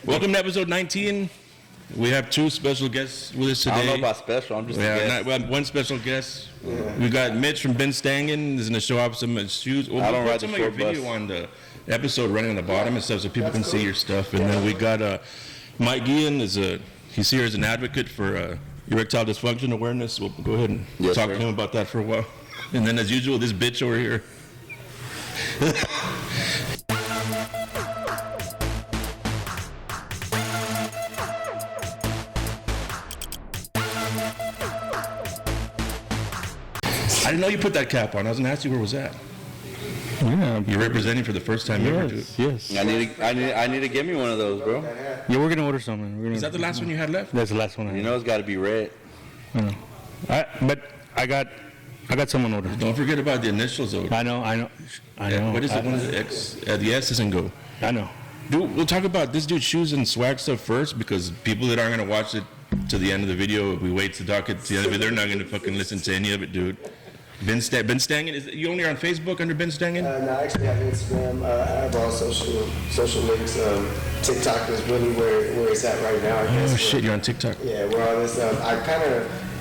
Welcome to episode 19. We have two special guests with us today. I don't know about special. I'm just a guest. We have one special guest. We got Mitch from Ben Stangin. He's going to show off some shoes. I don't ride the some of short your video bus. on the episode running on the bottom and stuff so people can see your stuff. And then we got Mike Guillen. He's here as an advocate for erectile dysfunction awareness. We'll go ahead and talk to him about that for a while. And then, as usual, this bitch over here. I didn't know you put that cap on. I was going to ask you where was that. Yeah, you're representing for the first time ever, dude. Yes. I need to get me one of those, bro. Yeah, we're gonna order something. Is that the last one you had left? That's the last one. You know it's got to be red. I know. But I got someone ordered. Don't forget about the initials, though. I know. What is it? One of the X? The S doesn't go. I know. Dude, we'll talk about this dude's shoes and swag stuff first because people that aren't gonna watch it to the end of the video, if we wait to talk it to the end of it, they're not gonna fucking listen to any of it, dude. Ben Stangin, you only are on Facebook under Ben Stangin? No, I actually have Instagram. I have all social links. TikTok is really where it's at right now, I guess. Oh shit, you're on TikTok. Yeah, we're on this.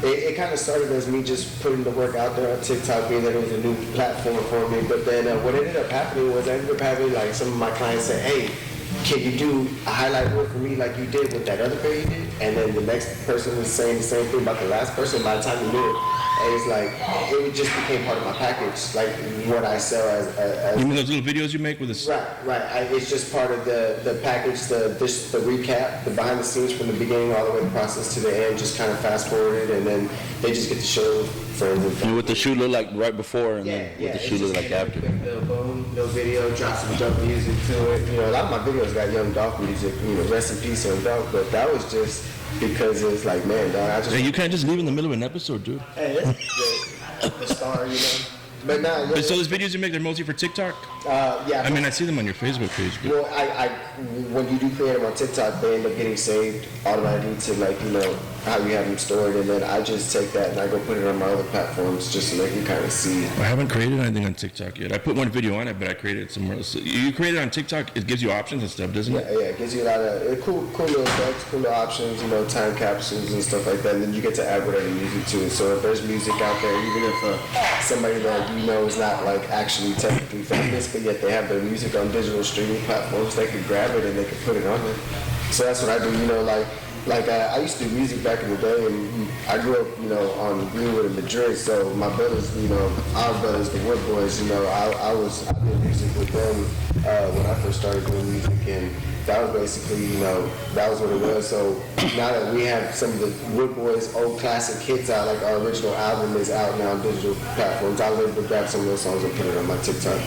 It kind of started as me just putting the work out there on TikTok, being that it was a new platform for me. But then what ended up happening was I ended up having like some of my clients say, hey, can you do a highlight work for me like you did with that other pair you did? And then the next person was saying the same thing about the last person. By the time you knew it, it's like it just became part of my package, like what I sell as you mean those little videos you make with this? Right. It's just part of the package, the recap, the behind the scenes from the beginning all the way the process to the end, just kind of fast forwarded, and then they just get to show friends and family. What the shoe look like right before, and then what the shoe look like after. No video, drop some jump music to it. A lot of my videos got Young Dolph music. Rest in peace, Young Dolph. But that was just because it's like, man, dog. Hey, you can't just leave in the middle of an episode, dude. Hey, the star, But nah. But so those videos you make, they're mostly for TikTok? Yeah. I mean, I see them on your Facebook page. But... Well, I when you do create them on TikTok, they end up getting saved automatically to how you have them stored, and then I just take that and I go put it on my other platforms just so they can kind of see. I haven't created anything on TikTok yet. I put one video on it, but I created it somewhere else. You create it on TikTok, it gives you options and stuff, doesn't it? Yeah, it gives you a lot of cool little effects, cool little options, time capsules and stuff like that, and then you get to add whatever music to it. So if there's music out there, even if somebody that is not like actually technically famous, but yet they have their music on digital streaming platforms, they could grab it and they could put it on there. So that's what I do, I used to do music back in the day, and I grew up, on Greenwood and Madrid. So my brothers, our brothers, the Wood Boys, I did music with them when I first started doing music, and that was basically, that was what it was. So now that we have some of the Wood Boys' old classic hits out, like our original album is out now on digital platforms, I was able to grab some of those songs and put it on my TikTok.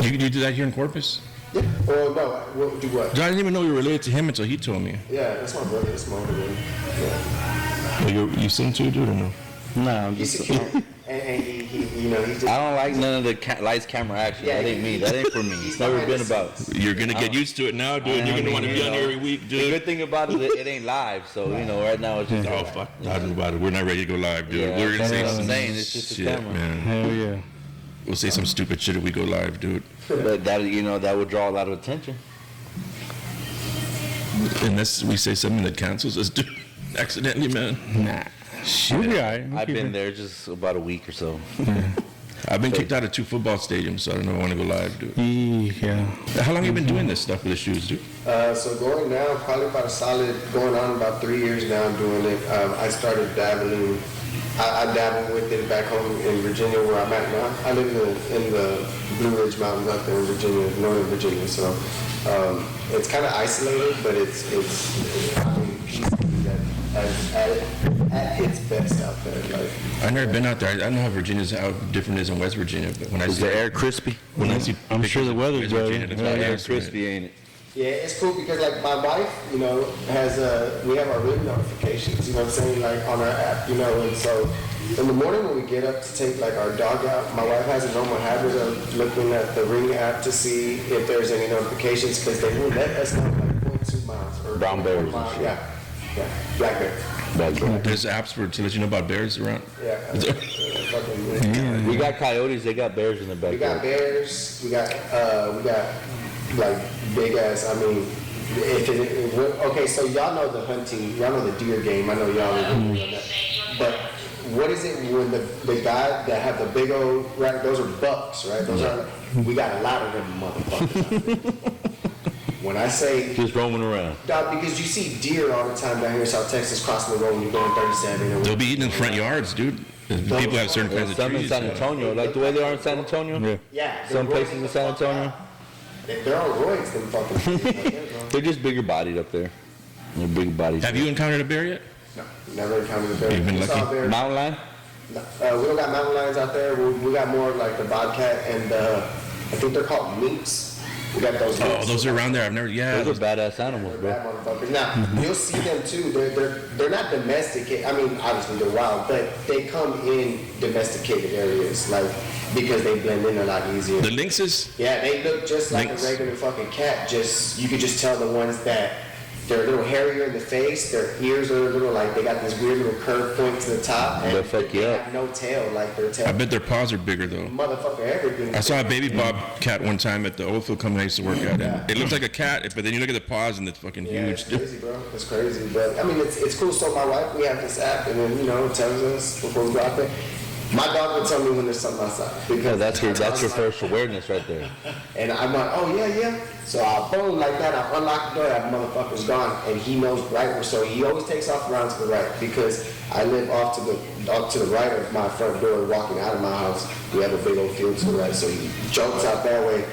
You do that here in Corpus? Yeah. Well, no. Do what? I didn't even know you were related to him until he told me. Yeah, that's my brother. That's my older brother. Yeah. Well, you sing too, dude, or no? No, I'm He's just. and he he's just. I don't like none of the lights, camera, action. Yeah, that ain't me. That ain't for me. It's never been about. You're gonna get used to it now, dude. You're gonna want to be on every week, dude. The good thing about it ain't live. So right now it's just. Oh fuck, talking about it. We're not ready to go live, dude. Yeah, We're gonna say some it's just shit, a camera. man. Hell yeah. We'll say some stupid shit if we go live, dude. But that would draw a lot of attention. Unless we say something that cancels us, dude. Accidentally, man. Nah. We'll be all right. I've been there just about a week or so. I've been kicked out of 2 football stadiums, so I don't know if I want to go live, dude. Yeah. How long have you been doing this stuff with the shoes, dude? So going now, probably going on about 3 years now I'm doing it. I started dabbling. I dabbled with it back home in Virginia where I'm at now. I live in the Blue Ridge Mountains out there in Virginia, northern Virginia. So it's kind of isolated, but it's at its best out there. Like, I've never been out there. I don't know how different it is in West Virginia, but when I Is see the air crispy? when I see I'm sure the weather's West Virginia, better. it's The all air nice, crispy, man. ain't it? yeah, it's cool because like my wife, has we have our ring notifications, what I'm saying, like on our app, and so in the morning when we get up to take like our dog out, my wife has a normal habit of looking at the ring app to see if there's any notifications because they will let us know like 0.2 miles or Brown bears and mile. shit. Yeah, black bear. There's apps to let you know about bears around. Yeah. Fucking, We got coyotes. They got bears in the we got backyard. bears. We got like big ass. I mean, Okay, so y'all know the hunting, y'all know the deer game. I know y'all are on that. But what is it when the guy that have the big old right? Those are bucks, right? Those are. We got a lot of them motherfuckers. When I say Just roaming around. dog, because you see deer all the time down here in South Texas crossing the road when you're going 37. They'll be eating in front yards, dude. People have certain kinds of Some in trees. San Antonio, like the way they are in San Antonio. Yeah. Yeah. Some they're places in San Antonio. They're on roids, them fucking. They're just bigger bodied up there. They're big bodies. Have you encountered a bear yet? No, never encountered a bear. You've been We saw a lucky. bear. Mountain lion? We don't got mountain lions out there. We got more like the bobcat and I think they're called lynx. We got those. Oh, lynx. those are around there. I've never. Yeah. Those are badass animals, They're bro. bad motherfuckers. Now you'll see them too. They're not domesticated. I mean, obviously they're wild, but they come in domesticated areas, like because they blend in a lot easier. The lynxes. Yeah, they look just like Lynx. a regular fucking cat. Just you could just tell the ones that they're a little hairier in the face. Their ears are a little like they got this weird little curved point to the top, and They'll fuck you they up. have no tail like their tail. I bet their paws are bigger though. Motherfucker, everything. I saw a baby bobcat one time at the oil field company I used to work at. And it looks like a cat, but then you look at the paws and it's fucking Yeah, huge. it's crazy, bro. It's crazy, but I mean, it's cool. So my wife, we have this app, and then it tells us before we go out there. My dog will tell me when there's something outside because Yeah, that's your first awareness right there. And I'm like, oh yeah. So I boom like that. I unlock the door. That motherfucker's gone, and he knows right where. So he always takes off around to the right because I live off to the right of my front door, walking out of my house. We have a big old field to the right, so he jumps out that way,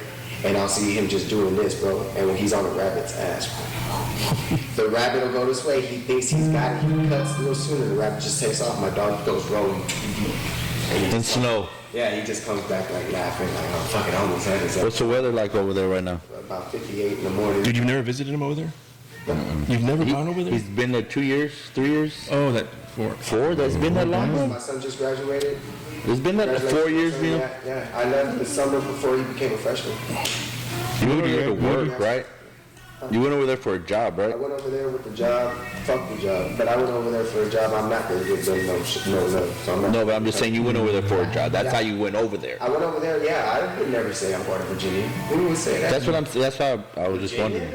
and I'll see him just doing this, bro. And when he's on a rabbit's ass, bro. The rabbit will go this way. He thinks he's got it. He cuts a little sooner. The rabbit just takes off. My dog goes rolling. And snow. Yeah, he just comes back like laughing, like, oh, fuck it, I almost had this. What's the weather like over there right now? About 58 in the morning. Dude, you've never visited him over there? You've never gone over there? He's been there 2 years, 3 years, Oh, that 4. 4. That's been that long, bro. My son just graduated. It's been that 4 years, you know. Yeah. I left the summer before he became a freshman. You went over there to work, right? You went over there for a job, I right? went over there with the job, fuck the job, but I went over there for a job. I'm not going to give them no. So I'm not. No, but I'm just saying you went over there for a job. That's how you went over there. I went over there, yeah. I would never say I'm part of Virginia. Who would say that? That's why I was just wondering.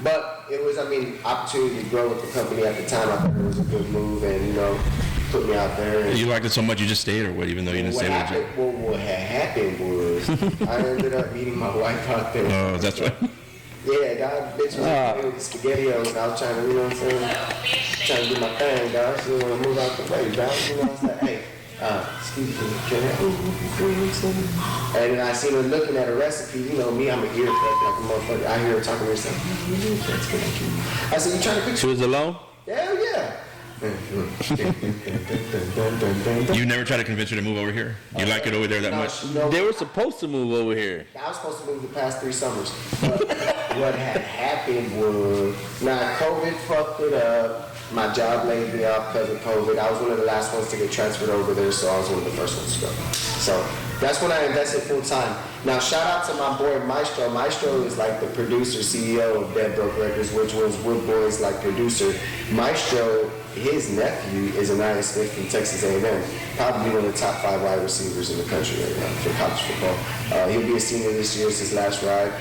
But it was, opportunity to grow with the company at the time. I thought it was a good move, and put me out there. And You liked it so much you just stayed, or what? Even though you didn't what stay with happened, you. what had happened was I ended up meeting my wife out there. Oh, that's why. Yeah, dog, bitch was with the SpaghettiOs, and I was trying to, you know what I'm saying? Trying to do my thing, dog. She didn't want to move out the way, dog. You know, I was like, hey, excuse me, can I? And then I seen her looking at a recipe. You know me, I'm an ear fuck like a motherfucker. I hear her talking to herself. I said, you trying to cook? She was alone? Hell yeah. You never tried to convince her to move over here? You like it over there that much? No, They were supposed to move over here. I was supposed to move the past 3 summers. But what had happened was, now COVID fucked it up. My job laid me off because of COVID. I was one of the last ones to get transferred over there, so I was one of the first ones to go. So that's when I invested full time. Now shout out to my boy Maestro. Maestro is like the producer, CEO of Dead Broke Records, which was Wood Boy's like producer. Maestro, his nephew is Anaya Smith from Texas A&M, probably one of the top 5 wide receivers in the country right now for college football. He'll be a senior this year. It's his last ride.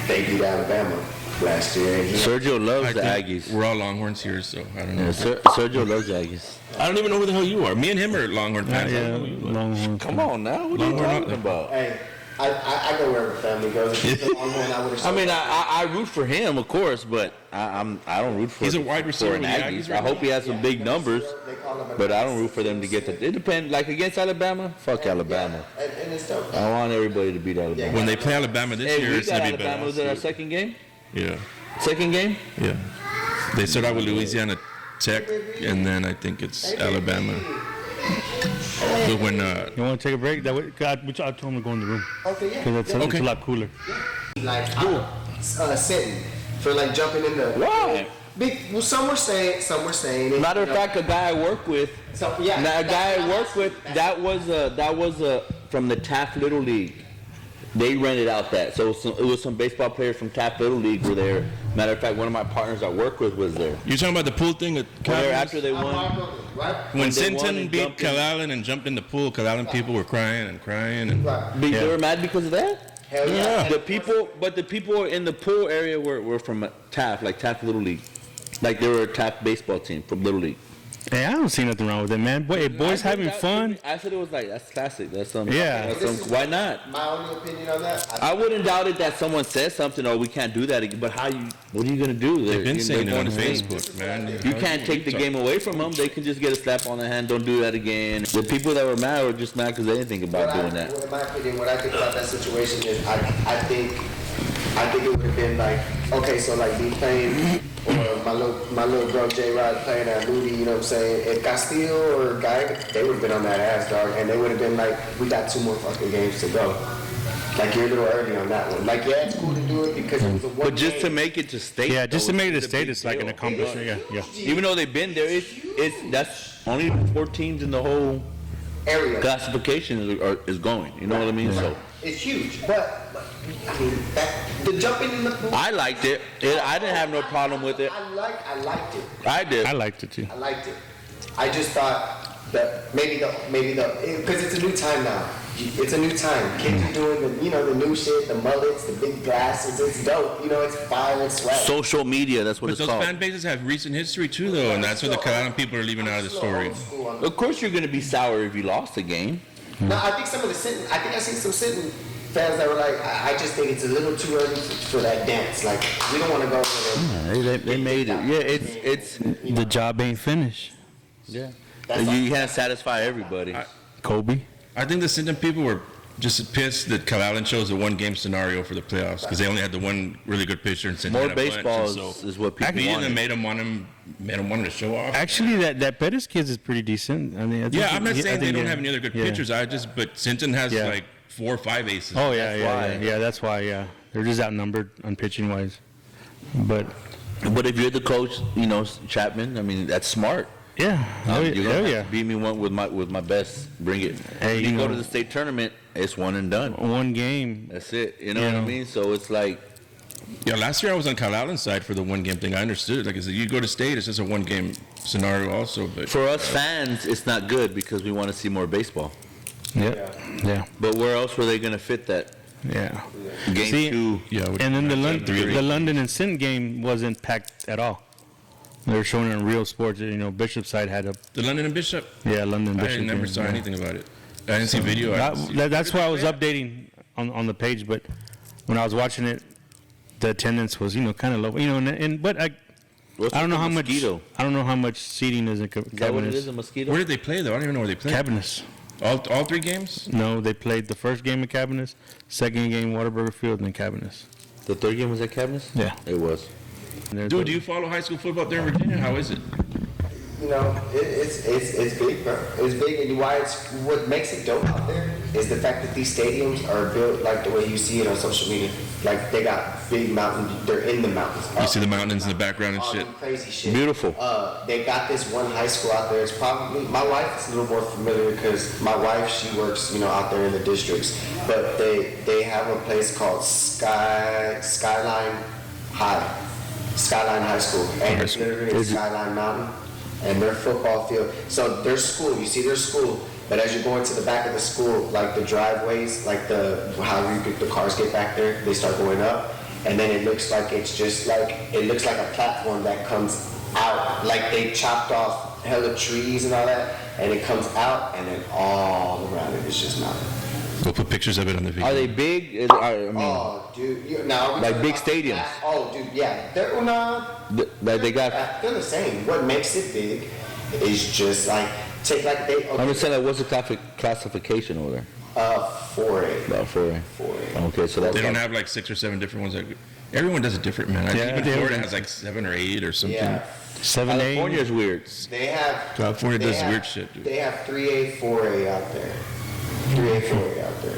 They beat Alabama last year. And Sergio loves I the think Aggies. we're all Longhorns here, so I don't know. Yeah, Sergio loves the Aggies. I don't even know who the hell you are. Me and him are Longhorn fans. I don't know who you are. Longhorn. Come on now, what are you Longhorn, talking about? Hey, I go wherever family goes. If he's a Longhorn, I would have. I mean, I root for him, of course, but I don't root for. He's a wide receiver for an with the Aggies. Aggies I right hope he has some big numbers, but I don't root for them to get the. It depends. Like against Alabama, fuck Alabama. And it's dope. I want everybody to beat Alabama. When they play Alabama this Hey, year, we it's got going to be Alabama. Was it our second game? Yeah, Second game? yeah. They start out with Louisiana Tech, and then I think it's Alabama. But when, You want to take a break? That way, I told him to go in the room Okay, yeah. because it's Okay. a lot cooler. Like sitting for like jumping in the. Why? Well, some were saying. It, Matter of fact, a guy I work with, So, yeah. a guy I work with, that was from the Taft Little League. They rented out that, so it was some baseball players from Taft Little League were there. Matter of fact, one of my partners I work with was there. you're talking about the pool thing at Where Calvin? after they won, Right. When when they won Sinton and beat jumped in. Calallen and jumped in the pool, Calallen people were crying and crying. And Right. they were mad because of that. Hell yeah. The people in the pool area were from Taft, like Taft Little League. Like they were a Taft baseball team from Little League. Hey, I don't see nothing wrong with it, man. Boy, boys having fun. I said it was like, that's classic. That's some. Yeah. Why not? My only opinion on that. I wouldn't doubt it that someone says something, oh, we can't do that again. But what are you gonna do? They've been saying it on They're going to Facebook, man. You can't take the game away from them. They can just get a slap on the hand. Don't do that again. The people that were mad were just mad because they didn't think about doing that. In my opinion, what I think about that situation is I think it would have been like, okay, so like me playing, or my little bro J Rod playing at Moody, you know what I'm saying? If Castillo or Guy, they would have been on that ass, dog, and they would have been like, we got 2 more fucking games to go. Like, you're a little early on that one. Like, yeah, it's cool to do it because it was a one But just game. to make it to state. Yeah, just to though, make it a it's a state, big it's like an deal. accomplishment. Yeah. Even though they've been there, that's only 4 teams in the whole area. classification is going. You know what I mean? So It's huge, but I mean, the jumping in the pool. I liked it. I didn't have no problem with it. I liked it. I did. I liked it too. I liked it. I just thought that maybe because it's a new time now. It's a new time. Kids are doing the new shit, the mullets, the big glasses. It's dope. It's fire and swag. Social media, that's what But it's those called. fan bases have recent history too, though, and that's what the Calallen people are leaving out of the story. Of course you're going to be sour if you lost the game. No, I think some of the I seen some sitting fans that were like, I just think it's a little too early for that dance. Like, we don't want to go over there. They made it. Yeah, it's The job ain't finished. yeah. That's You can't satisfy everybody. Kobe. I think the Sinton people were just pissed that Calallen chose a one-game scenario for the playoffs because they only had the one really good pitcher and Sinton More had a bunch, baseball and so is what people beating them want. made them want to show off. Actually, that Pettis kid is pretty decent. I mean, I think Yeah, I'm not I saying they think don't have any other good yeah. pitchers. But Sinton has Yeah. like 4 or 5 aces. Oh yeah, That's why. That's why. Yeah, they're just outnumbered on pitching wise. But But if you're the coach, Chapman, I mean, that's smart. yeah, You're gonna hell have yeah. to beat me one with my best. Bring it. Hey, you you go know- to the state tournament, it's one and done. One game. That's it. You know what I Yeah. mean? So it's like, Yeah, last year I was on Calallen's side for the one-game thing. I understood. Like I said, you go to state, it's just a one-game scenario also. But for us fans, it's not good because we want to see more baseball. Yeah. But where else were they going to fit that? Yeah. Game See, 2. yeah, And then three. the London and Sin game wasn't packed at all. They were showing it on Real Sports. Bishop side had a the London and Bishop, London I Bishop. never game, saw yeah. anything about it. I didn't see video. I didn't see- That's why I was updating on the page. But when I was watching it, the attendance was kind of low. But I don't know how much. Mosquito. I don't know how much seating is in Is that what it is, Cabinets. a mosquito? Where did they play though? I don't even know where they played. Cabinets. All 3 games? No, they played the first game at Cabinets, second game Waterburger Field, and then Cabinets. The third game was at Cabinets? Yeah. It was. And there's Dude, the- do you follow high school football there in Virginia? How is it? It's big, bro. It's big, and what makes it dope out there is the fact that these stadiums are built like the way you see it on social media. Like, they got big mountains. They're in the mountains. You see the mountains in the background and All shit. them crazy shit. Beautiful. They got this one high school out there. It's probably, my wife is a little more familiar because my wife, she works, out there in the districts. But they have a place called Skyline High School, and it's literally in Skyline Mountain, and their football field. So their school, you see their school, but as you go into the back of the school, like the driveways, like how the cars get back there, they start going up, and then it looks like a platform that comes out, like they chopped off hella trees and all that, and it comes out, and then all around it is just mountain. We'll put pictures of it on the video. Are they big? Oh, dude, now Like big stadiums? Oh, dude, yeah. They're They got. they're the same. What makes it big is just like I'm just saying, like, what's the classification over there? 4A. About 4A. 4A. Okay, so that's. They don't have like 6 or 7 different ones. Everyone does it different, man. I Yeah, think they- even Florida has like 7 or 8 or something. Yeah. 7A. California's weird. They have. California they does have- weird shit, dude. They have 3A, 4A out there. 3A, 4A out there.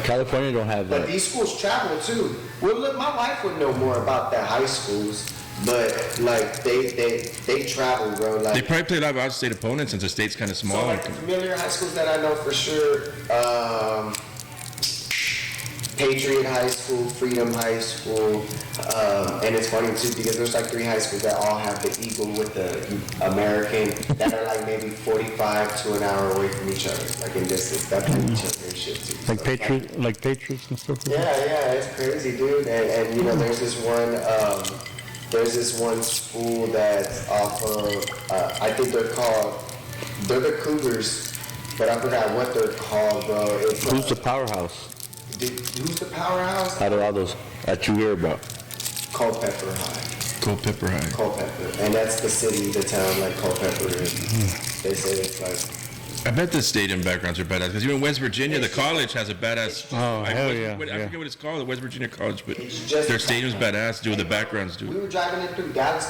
California don't have But that. these schools travel too. Well, look, my wife would know more about the high schools, but like they travel, bro. They Like, probably play a lot of out-of-state opponents since the state's kind of small. so like the familiar high schools that I know for sure, Patriot High School, Freedom High School, and it's funny too because there's like 3 high schools that all have the eagle with the American that are like maybe 45 to an hour away from each other, like in distance. That's like each other and shit too. Like So, Patriots and stuff. yeah, it's crazy, dude. And you know, there's this one school that's off of, I think they're the Cougars, but I forgot what they're called, bro. It's, Who's the powerhouse who's the powerhouse? out of all those that you hear about? Culpeper High. Culpeper High. Culpeper. And that's the city, the town, like Culpeper is. They say it's like, I bet the stadium backgrounds are badass because even West Virginia, the college has a badass. Oh, hell yeah, I yeah. forget what it's called, the West Virginia College, but It's just- their stadium's badass. Do with the backgrounds, we dude. were driving in through Dallas,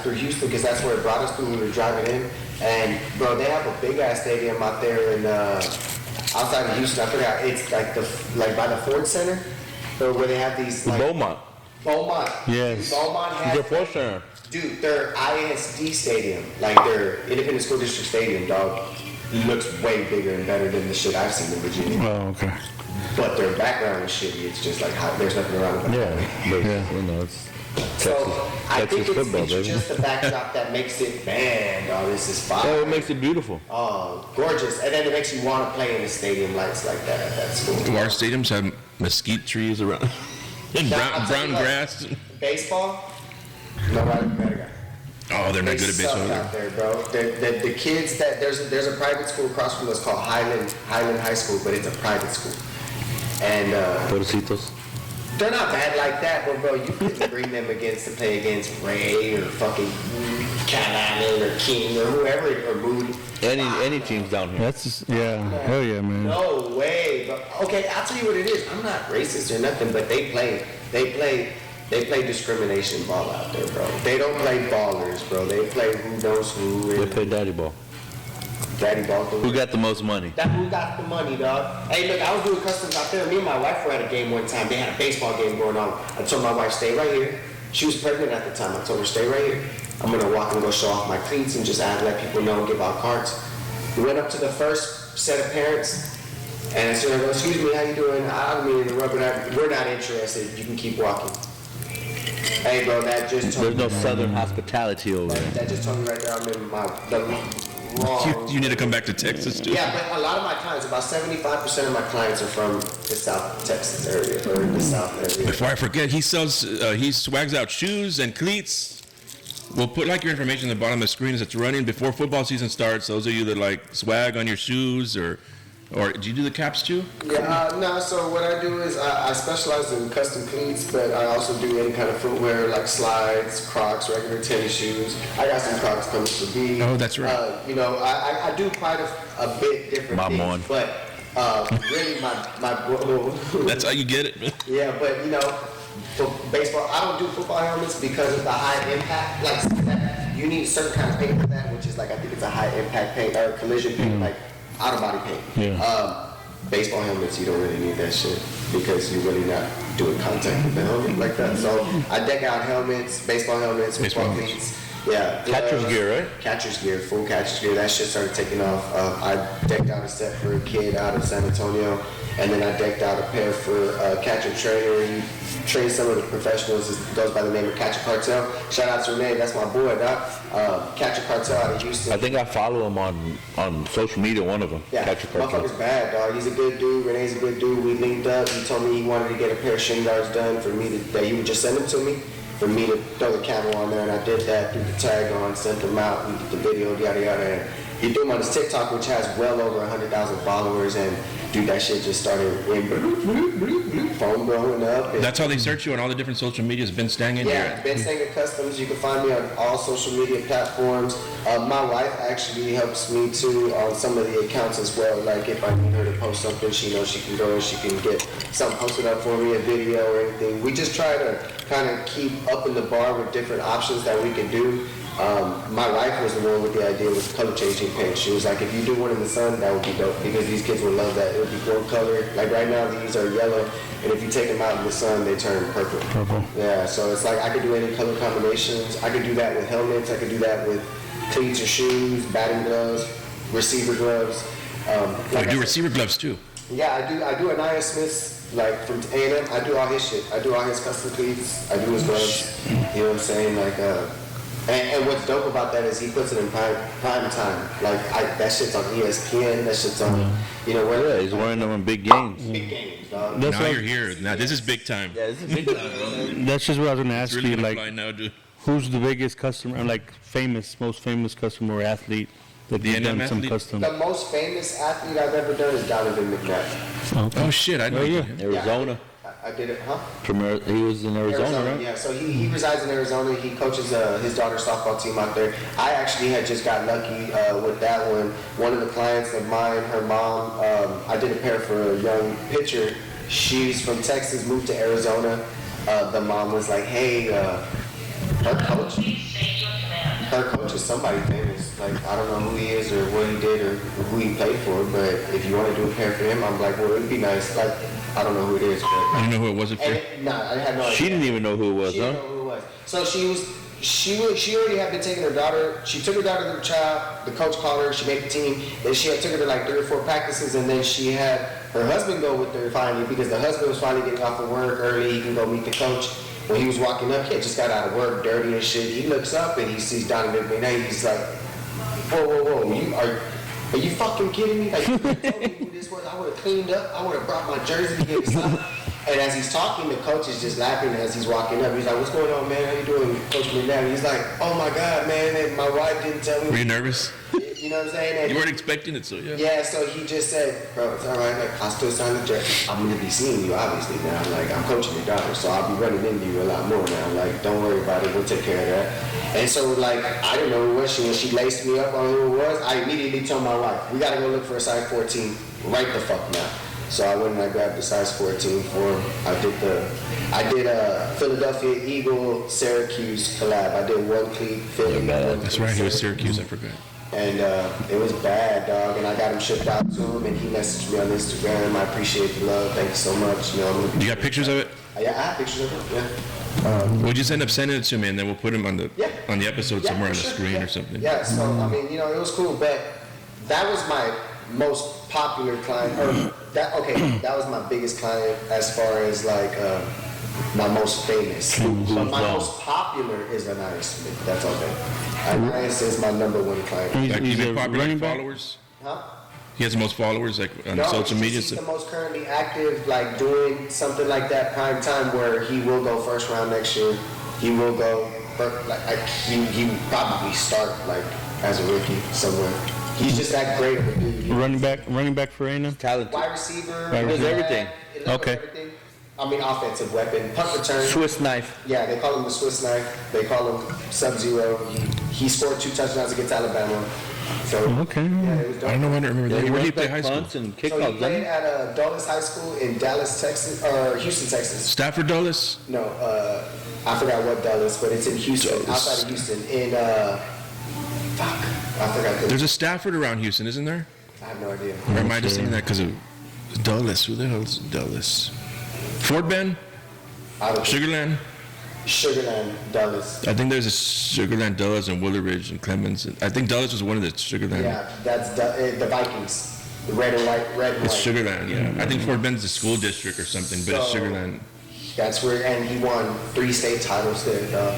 through Houston, because that's where it brought us through. We were driving in, and bro, they have a big ass stadium out there in outside of Houston. I forgot. It's like by the Ford Center, so where they have these like Beaumont. Beaumont. Yes. Beaumont has The Ford Center. dude their ISD stadium, like their Independent School District Stadium, dog. Looks way bigger and better than the shit I've seen in Virginia. Oh, okay. But their background is shitty. It's just like there's nothing around it. Yeah, but Yeah. you know, it's So I think football, it's baby. just the backdrop that makes it, man, dog, this is fire. Oh, it makes it beautiful. Oh, gorgeous. And then it makes you want to play in the stadium lights like that at that school. Do our stadiums have mesquite trees around and Now, I'll tell brown you what, grass? Baseball? Nobody better guy. Oh, they're not They good at suck baseball. out there, bro. The kids that, there's a private school across from us called Highland High School, but it's a private school. And Pobrecitos. they're not bad like that, but bro, you couldn't bring them against to play against Ray or fucking Cal Allen or King or whoever, or Moody. Any teams down here. That's just, yeah. Hell yeah, man. No way. But okay, I'll tell you what it is. I'm not racist or nothing, but they play discrimination ball out there, bro. They don't play ballers, bro. They play who knows who They and play daddy ball. daddy ball. Who got the most money? That who got the money, dog. Hey, look, I was doing customs out there. Me and my wife were at a game one time. They had a baseball game going on. I told my wife, stay right here. She was pregnant at the time. I told her, stay right here. I'm gonna walk and go show off my cleats and just let people know and give out cards. We went up to the first set of parents, and I said, excuse me, how you doing? I don't mean to interrupt, but we're not interested. You can keep walking. Hey, bro, that just told There's me. no southern hospitality over there. That just told me right there I'm in the wrong. You need to come back to Texas, too. Yeah, but a lot of my clients, about 75% of my clients are from the South Texas area or the South area. Before I forget, he swags out shoes and cleats. We'll put like your information at the bottom of the screen as it's running before football season starts. Those of you that like swag on your shoes or do you do the caps too? Yeah, no, so what I do is I specialize in custom cleats, but I also do any kind of footwear like slides, Crocs, regular tennis shoes. I got some Crocs coming for B. Oh, that's right. You know, I do quite a bit different My things, man. but really my That's how you get it, man. yeah, but you know, for baseball, I don't do football helmets because of the high impact. Like that, you need a certain kind of paint for that, which is like I think it's a high impact paint or collision paint, like out of body paint. Yeah. Baseball helmets, you don't really need that shit because you're really not doing contact with the helmet like that. So I deck out helmets, baseball helmets, football Baseball cleats. Yeah. Catcher's gear, right? Catcher's gear, full catcher's gear. That shit started taking off. I decked out a set for a kid out of San Antonio, and then I decked out a pair for a catcher trainer. He trains some of the professionals. It goes by the name of Catcher Cartel. Shout out to Renee, that's my boy, doc. Catcher Cartel out of Houston. I think I follow him on social media, one of them. Yeah, Catcher Cartel. motherfucker's bad, dog. He's a good dude. Renee's a good dude. We linked up. He told me he wanted to get a pair of shin guards done for me that he would just send them to me for me to throw the camera on there, and I did that, threw the tag on, sent them out, and did the video, yada yada. And he threw them on his TikTok, which has well over 100,000 followers, and dude, that shit just started phone blowing up. And That's how they search you on all the different social medias. Ben Stangin. yeah, Ben Stangin Customs. You can find me on all social media platforms. My wife actually helps me too on some of the accounts as well. Like if I need her to post something, she knows she can go and she can get something posted up for me, a video or anything. We just try to kind of keep up in the bar with different options that we can do. My wife was the one with the idea with color changing paint. She was like, if you do one in the sun, that would be dope because these kids would love that. It would be one color. Like right now, these are yellow, and if you take them out in the sun, they turn purple. Purple. Yeah, so it's like I could do any color combinations. I could do that with helmets. I could do that with cleats or shoes, batting gloves, receiver gloves. I do receiver gloves too. Yeah, I do a Nia Smith like from A&M, I do all his shit. I do all his custom cleats. I do his gloves. You know what I'm saying? Like, and what's dope about that is he puts it in prime time. Like that shit's on ESPN. That shit's on, you know where? Yeah, he's wearing them in big games. Big games, dog. Now you're here. Now this is big time. Yeah, this is big time. That's just what I was gonna ask It's really you. gonna Like, fly now, dude. who's the biggest customer? Like, most famous customer or athlete that The you've NM done some athlete? custom? The most famous athlete I've ever done is Donovan McNabb. Oh shit, I know. Oh, yeah. Arizona. I did it, huh? He was in Arizona, right? Yeah, so he resides in Arizona. He coaches his daughter's softball team out there. I actually had just got lucky with that one. One of the clients of mine, her mom, I did a pair for a young pitcher. She's from Texas, moved to Arizona. The mom was like, hey, her coach is somebody famous. Like, I don't know who he is or what he did or who he played for, but if you want to do a pair for him, I'm like, well, it'd be nice. Like, I don't know who it is, but... I don't know who it was. Nah, I had no idea. She didn't even know who it was, She huh? didn't know who it was. So she already had been taking her daughter. She took her daughter to the trial. The coach called her. She made the team. Then she took her to like 3 or 4 practices, and then she had her husband go with her finally because the husband was finally getting off of work early. He can go meet the coach. When he was walking up, he had just got out of work, dirty and shit. He looks up and he sees Donovan McNabb. He's like, whoa, are you fucking kidding me? Like, you told me who this was. I would have cleaned up. I would have brought my jersey to get signed. And as he's talking, the coach is just laughing as he's walking up. He's like, what's going on, man? How you doing, Coach McNabb? He's like, oh my God, man, and my wife didn't tell me. Were you nervous? You know what I'm saying? And You weren't expecting it, so yeah. yeah, so he just said, bro, it's all right. Like, I still signed the jersey. I'm going to be seeing you, obviously, now. Like, I'm coaching your daughter, so I'll be running into you a lot more now. Like, don't worry about it. We'll take care of that. And so, like, I didn't know who it was. When she laced me up on who it was, I immediately told my wife, we got to go look for a size 14 right the fuck now. So I went and I grabbed the size 14 for him. I did a Philadelphia Eagle Syracuse collab. I did one cleat Philly. That's right. He was Syracuse. I forgot. And it was bad, dog. And I got him shipped out to him, and he messaged me on Instagram. I appreciate the love. Thank you so much. You know, You got pictures of it? Yeah, I have pictures of it. Yeah. We'll just end up sending it to me, and then we'll put them on the episode Yeah, somewhere on for the sure. screen Yeah. or something. Yeah. So I mean, you know, it was cool, but that was my most popular client. That was my biggest client as far as like my most famous. But my most popular is Anais Smith. That's okay. Anais is my number one client. Like, He's he's a popular running back? followers. Huh? He has the most followers, like on No, social media. he's the most currently active, like doing something like that prime time where he will go first round next year. He will go, he will probably start like as a rookie somewhere. He's just that great of a dude. Running back for A&M? Talented. Wide receiver, Wide receiver. Everything. Okay. Everything. I mean, offensive weapon, punt return. Swiss knife. Yeah, they call him the Swiss knife. They call him Sub-Zero. He scored 2 touchdowns against Alabama. So Okay. yeah, it was dope. I don't know. I don't remember that. Where did he play high school? Punts and So he kickoffs, played doesn't at Dulles High School in Dallas, Texas, or Houston, Texas. Stafford Dulles. No, I forgot what Dulles, but it's in Houston, Dulles. outside of Houston. I forgot. There's a Stafford around Houston, isn't there? I have no idea. Or am I just saying that because of Dulles? Who the hell is Dulles? Fort Bend? I don't think- Sugarland? Sugarland, Dulles. I think there's a Sugarland Dulles and Woolridge and Clemens. I think Dulles was one of the Sugarland. Yeah, that's the Vikings. The red and white, red and It's white. Sugarland, yeah. I think Fort Bend's the school district or something, but it's So- Sugarland. That's where, and he won 3 state titles there, dog.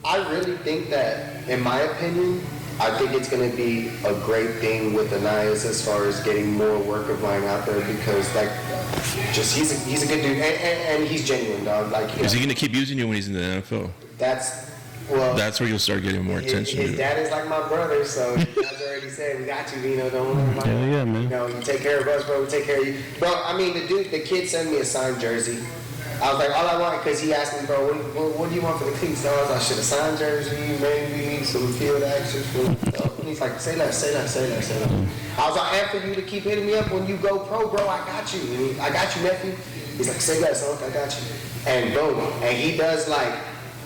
I really think that, in my opinion, I think it's going to be a great thing with Anais as far as getting more work of mine out there because, like, just he's a good dude and he's genuine, dog. Like, Is he going to keep using you when he's in the NFL? well, That's where you'll start getting more attention his to it. dad is like my brother, so his dad's already said, we got you, Vino, don't worry about it. Yeah, man. You know, you take care of us, bro, we take care of you. Bro, I mean, the kid sent me a signed jersey. I was like, all I want, because he asked me, bro, what do you want for the cleats? So I was like, should a signed jersey, maybe some field action. And he's like, say less. I was like, and for you to keep hitting me up when you go pro, bro, I got you. I got you, nephew. He's like, say less, I got you. And boom. And he does like,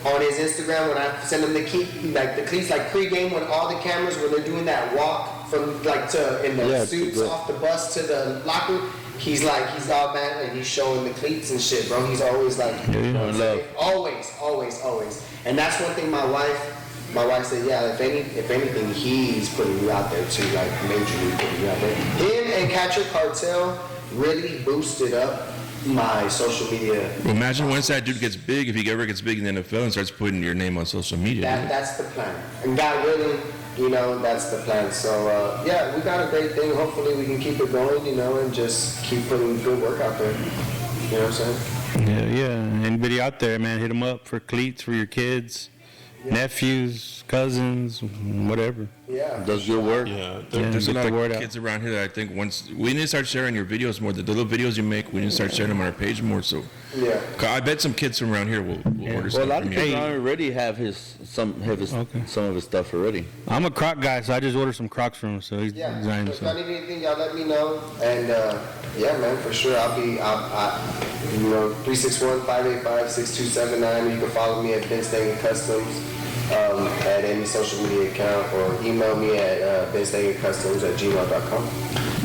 on his Instagram, when I send him the cleats, like pregame when all the cameras, when they're doing that walk from like to, in the suits off the bus to the locker, he's all mad and he's showing the cleats and shit, bro. He's always like, showing love. Always. And that's one thing my wife said, yeah, if anything, he's putting you out there too, like majorly putting you out there. Him and Catcher Cartel really boosted up my social media. Well, imagine once that dude gets big, if he ever gets big in the NFL and starts putting your name on social media. That's the plan. And God willing, you know, that's the plan. So, yeah, we got a great thing. Hopefully we can keep it going, you know, and just keep putting good work out there. You know what I'm saying? Yeah. Anybody out there, man, hit them up for cleats for your kids, nephews, cousins, whatever. Yeah. Does good work. Yeah, there's a get lot the word of out. kids around here that I think once we need to start sharing your videos more. The little videos you make, we need to start sharing them on our page more. So, Yeah. 'Cause I bet some kids from around here will order Well, a stuff lot of from kids you. already have some of his stuff already. I'm a Croc guy, so I just ordered some Crocs from him. So he's Yeah. designed. If y'all So. need anything, y'all let me know. And, yeah, man, for sure. You know, 361-585-6279. You can follow me at Stangin Customs. At any social media account, or email me at benstangincustoms@gmail.com.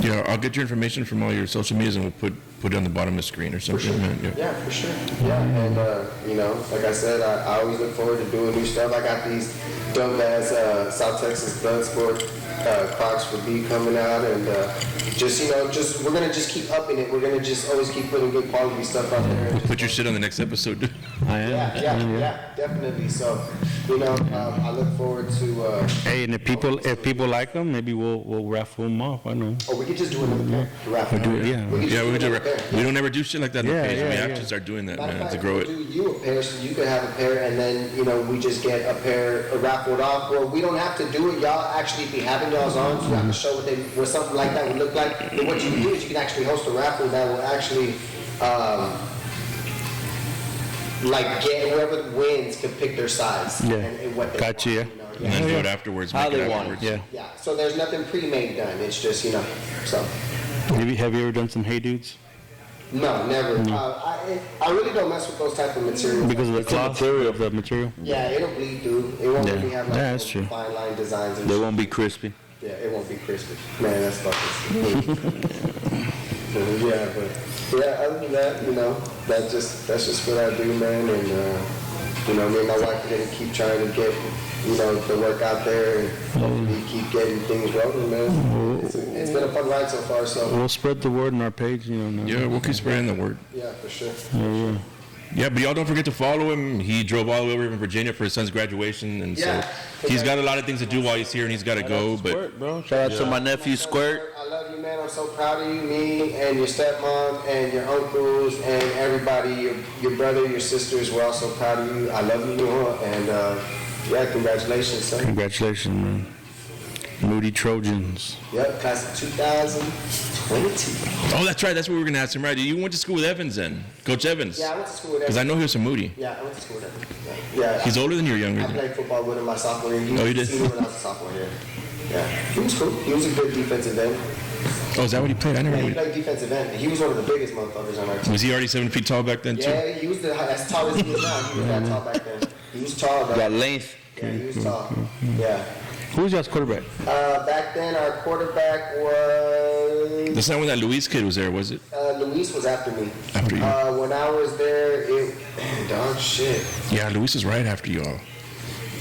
Yeah, I'll get your information from all your social medias and we'll put it on the bottom of the screen or something. sure. Man. Yeah, for sure. Yeah, and you know, like I said, I always look forward to doing new stuff. I got these dope ass South Texas Bloodsport Crocs for B coming out, and just we're gonna just keep upping it. We're gonna just always keep putting good quality stuff out there. We'll put your shit on the next episode, dude. I am. Yeah, definitely. So, you know, I look forward to. Hey, and if people like them, maybe we'll raffle them off. I know. Or we could just do another pair. Raffle. Do it, yeah. We could Yeah, we another pair. don't ever do shit like that on Yeah, the page. yeah, We have yeah. to start doing that, Matter of man, to fact, grow we'll it. do you a pair so you could have a pair, and then, you know, we just get a pair raffled off. Or we don't have to do it. Y'all actually be having y'all's on, so you have to show what something like that would look like. But what you can do is you can actually host a raffle that will actually, like, get whoever wins can pick their size. Yeah. And what they Gotcha, want, yeah. you know, And then do it afterwards. How Make it they want it. afterwards. Yeah. Yeah, so there's nothing pre-made done. It's just, you know, so. Have you ever done some Hey Dudes? No, never. I really don't mess with those type of materials. Because of the cloth, of the material. Yeah, it'll bleed through. It won't Yeah. really have like Yeah, that's little true. fine line designs and They shit. won't be crispy. Yeah, it won't be crispy. Man, that's fucking. So, yeah, but yeah, other than that, you know, that's just what I do, man. And you know, me and my wife are gonna keep trying to get, you know, the work out there and hopefully keep getting things rolling, man. It's been a fun ride so far, so We'll spread the word on our page, you know. Now. Yeah, we'll keep spreading the word. yeah, for sure. Yeah. Yeah, but y'all don't forget to follow him. He drove all the way over from Virginia for his son's graduation, and Yeah. so he's got a lot of things to do while he's here, and he's got to go. But Squirt, bro. Shout out to my nephew Squirt. I love you, man. I'm so proud of you, me and your stepmom and your uncles and everybody, your brother, your sisters. We're all so proud of you. I love you, and yeah, congratulations, son. Congratulations, man. Moody Trojans. Yep, class of 2022. oh, that's right. That's what we were gonna ask him, right? You went to school with Evans, then, Coach Evans. Yeah, I went to school with Because him. I know he was from Moody. Yeah, I went to school with him. Yeah, He's older than you or younger I than you? played football with him my sophomore year. Oh, you did? Senior when I was a sophomore year. Yeah, he was cool. He was a good defensive end. Oh, is that what he played? I never Yeah, he knew. played defensive end. He was one of the biggest motherfuckers on our team. Was he already 7 feet tall back then, too? Yeah, he was as tall as he is now. He was that tall back then. He was tall, bro. Got length. Yeah, he was tall. Yeah. Who was y'all's quarterback? Back then, our quarterback was That's not when that Luis kid was there, was it? Luis was after me. After you. When I was there, dog shit. Yeah, Luis was right after y'all.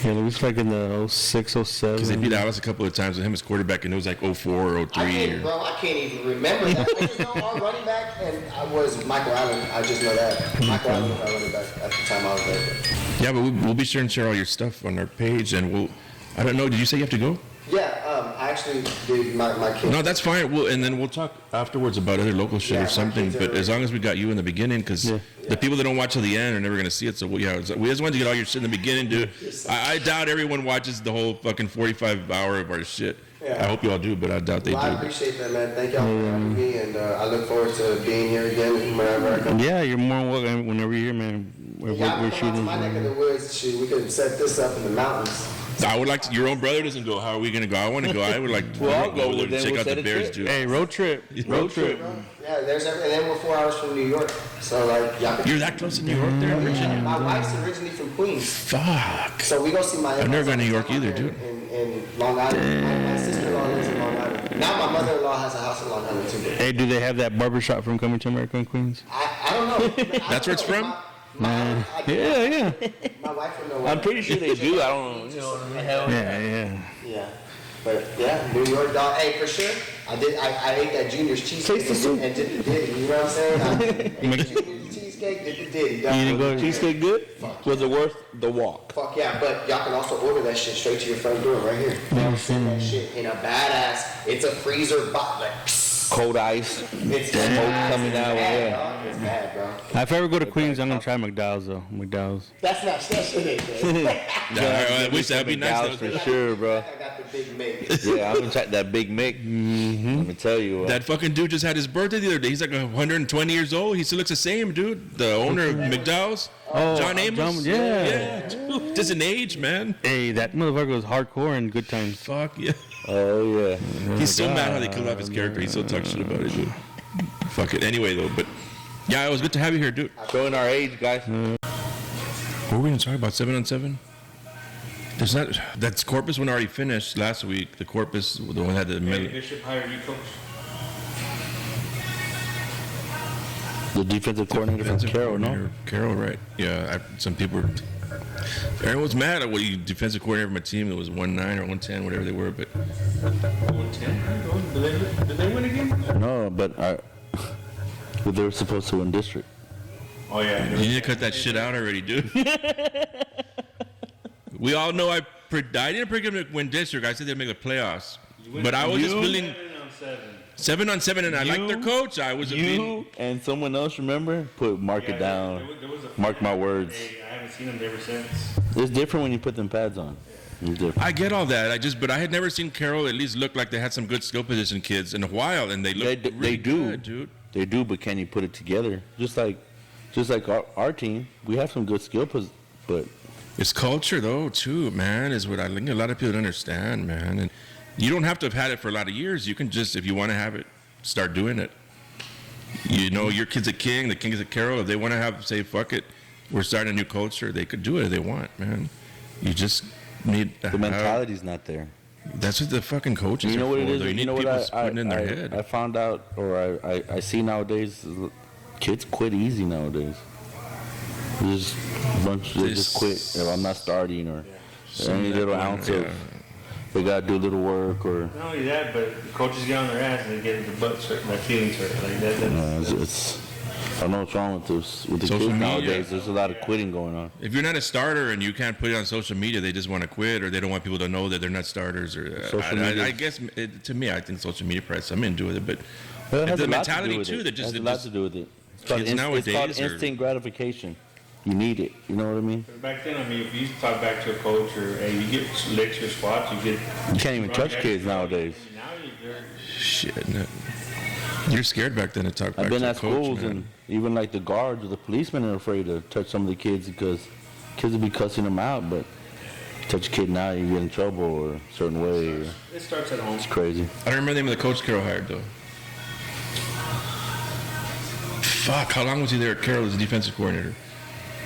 Yeah, it was like in the 06, Because they 07. beat Dallas a couple of times with him as quarterback, and it was like 04 or 03. I can't even remember that. I just know our running back and I was Michael Allen. I just know that. Michael Allen was our running back at the time I was there. Yeah, but we'll be sure and share all your stuff on our page, and I don't know, did you say you have to go? Yeah, I actually did my kid. No, that's fine. And then we'll talk afterwards about other local shit Yeah, or my something. kids But are- as long as we got you in the beginning, because the people that don't watch till the end are never gonna see it. So we just wanted to get all your shit in the beginning, dude. I doubt everyone watches the whole fucking 45 hour of our shit. Yeah. I hope you all do, but I doubt they Well, I do. appreciate that, man. Thank y'all for having me, and I look forward to being here again whenever I come. Yeah, you're more welcome whenever you're here, man. We're Y'all come out to shooting. my neck of the woods. Shoot, we could set this up in the mountains. I would like to. Your own brother doesn't go. How are we gonna go? I want to go. I would like to Well, I'll go there with and them. check We'll out set the a Bears, trip. dude. Hey, road trip. Road trip. Yeah, and then we're 4 hours from New York. So like, y'all could, You're that close to New York there in Virginia? my wife's originally from Queens, Fuck. so we go see my. I've never gone to New York either, dude. In Long Island, my sister-in-law lives in Long Island. Now my mother-in-law has a house in Long Island too. But Hey, do they have that barbershop from Coming to America in Queens? I don't know. That's where it's from? Yeah. My wife would know. I'm pretty sure they do. I don't know. You know what I mean? Hell Yeah. Yeah. But yeah, New York dog. Hey, for sure. I ate that Junior's cheesecake and did the Diddy. You know what I'm saying? I ate Junior's cheesecake, did the Diddy. You didn't go to cheesecake good? Was it worth the walk? Fuck yeah, but y'all can also order that shit straight to your front door right here. Y'all send that shit in a badass. It's a freezer box. Like, cold ice. it's Smoke coming out. bad, Yeah. dog. It's bad, bro. If I ever go to Queens, I'm gonna try McDowell's though. McDowell's. That's not that shit ain't good. I wish that'd be nice. For sure, bro. I got the Big Mac. Yeah, I'm gonna check that Big Mick. Let me tell you. That fucking dude just had his birthday the other day. He's like 120 years old. He still looks the same, dude. The owner of McDowell's, John Amos. yeah. Dude, doesn't age, man. Hey, that motherfucker was hardcore in Good Times. Fuck yeah. Oh yeah. He's so mad how they killed off his character. He's so talk shit about it, dude. Fuck it. Anyway, though, but yeah, it was good to have you here, dude. Showing our age, guys. What were we going to talk about? 7-on-7? There's not. That's Corpus one already finished last week. The Corpus, the one that had the middle. Bishop hired you coach. The defensive coordinator from Carroll, no? Carroll, right? Yeah. Some people were. Everyone was mad at what you defensive coordinator of my team. It was 1-9 or 110, whatever they were. But 110? Did they win again? No, but they were supposed to win district. Oh yeah. you need to cut that shit out already, dude. We all know I didn't predict them to win district. I said they'd make the playoffs. But I was just feeling 7-on-7, and I like their coach. I was You and someone else, remember? Mark it down. Mark my words. I haven't seen them ever since. It's different when you put them pads on. It's different. I get all that. But I had never seen Carroll at least look like they had some good skill position kids in a while, and they look really good, dude. They do, but can you put it together? Just like our team, we have some good skill, but It's culture, though, too, man, is what I think a lot of people don't understand, man. And you don't have to have had it for a lot of years. You can just, if you want to have it, start doing it. You know, your kid's a king, the king is a Carroll. If they want to say, fuck it, we're starting a new culture, they could do it if they want, man. You just need to the mentality's not there. That's what the fucking coaches You know what are it for, is? though. You need people putting in their head. I found out, or I see nowadays, kids quit easy nowadays. They just quit if I'm not starting or any little ounce of they gotta do a little work or. Not only that, but the coaches get on their ass and they get their butts hurt, their feelings hurt. Like It's I don't know what's wrong with the Social kids media. nowadays. There's a lot of quitting going on. If you're not a starter and you can't put it on social media, they just want to quit, or they don't want people to know that they're not starters. Or I guess to me, I think social media price. I'm into it, but Well, it has the a lot mentality to do with too it. that just It has a lot to do with it. It's kids nowadays called are- instant gratification. You need it. You know what I mean? back then, I mean, if you talk back to a coach or hey, you get licks or squats, you get. You can't even touch kids nowadays. Now you're. shit. No. You're scared back then to talk back I've been to a at coach, schools man. and even like the guards or the policemen are afraid to touch some of the kids because kids will be cussing them out, but touch a kid now, you get in trouble or a certain way. Or, It starts at home. it's crazy. I don't remember the name of the coach Carroll hired though. Fuck, how long was he there at Carroll as a defensive coordinator?